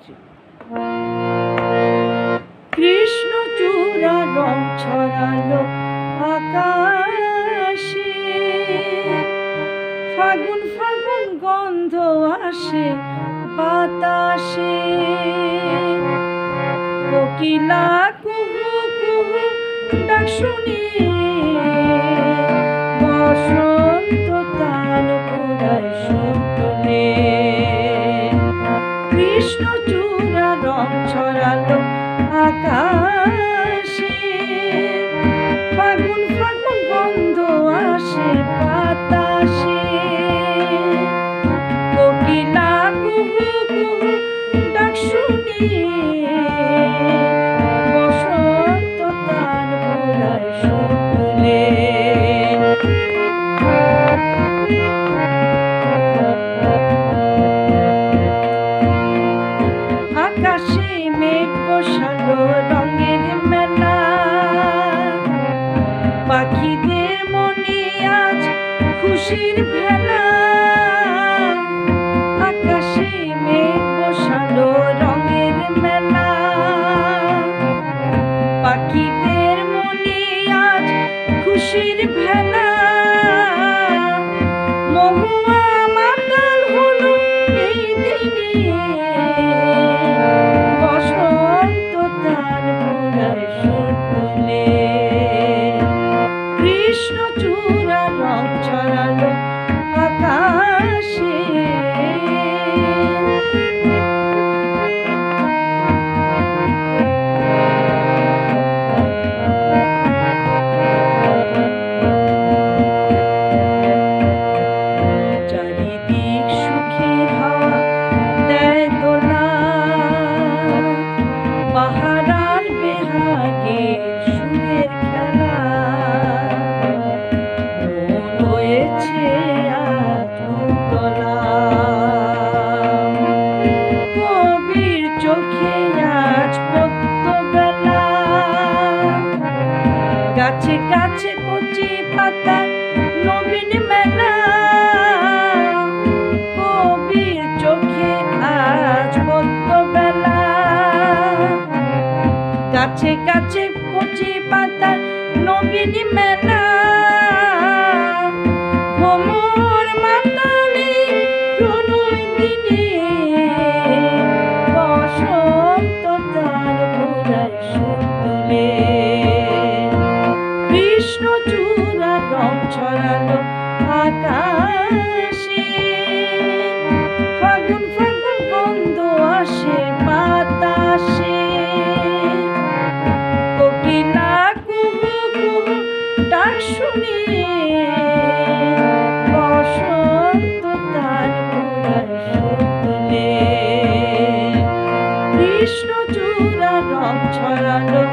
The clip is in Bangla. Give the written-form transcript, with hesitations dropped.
রাত্রি। কৃষ্ণচূড়া রং ছড়ালো আকাশে, ফাগুন ফাগুন গন্ধ আসে বাতাসে, কোকিলা কুহু কুহু ডাক শুনি, বসন্ত তাল পুরায় সুর তোলে। কৃষ্ণচূড়া রং ছড়ালো আকাশে, ফাগুন ফাগুন গন্ধ আসে বাতাসে, কোকিলা কুহু কুহু ডাক শুনি, বসন্ত তাল পুরায় সুর তোলে। আকাশে মেঘ বসালো রঙের মেলা, পাখিদের মনে আজ খুশির ভেলা। আকাশে মেঘ বসালো রঙের মেলা, পাখিদের মনে আজ খুশির ভেলা। মহুয়া মাতাল হলো এই দিনে, বসন্ত তাল পুরায় সুর তোলে। কৃষ্ণচূড়া রং ছড়ালো আকাশে, চারিদিক সুখের হাওয়া দেয় দোলা, পাহারার বেহাগে সুরের খেলা। মন হয়েছে আজ উতলা, কবির চোখে আজ পদ্মবেলা। গাছে গাছে কচি পাতা নবীন মেলা, কবির চোখে আজ পদ্মবেলা। গাছে গাছে কচি পাতা নবীন মেলা, ভ্রমর মাতালে প্রণয় দিনে, বসন্ত তাল পুরায় সুর তোলে। কৃষ্ণচূড়া রং ছড়ালো আকাশে, ফাগুন ফাগুন গন্ধ আসে বাতাসে, কোকিলা কুহু কুহু ডাক শুনি, বসন্ত তাল পুরায় সুর তোলে। কৃষ্ণচূড়া রং ছড়ালো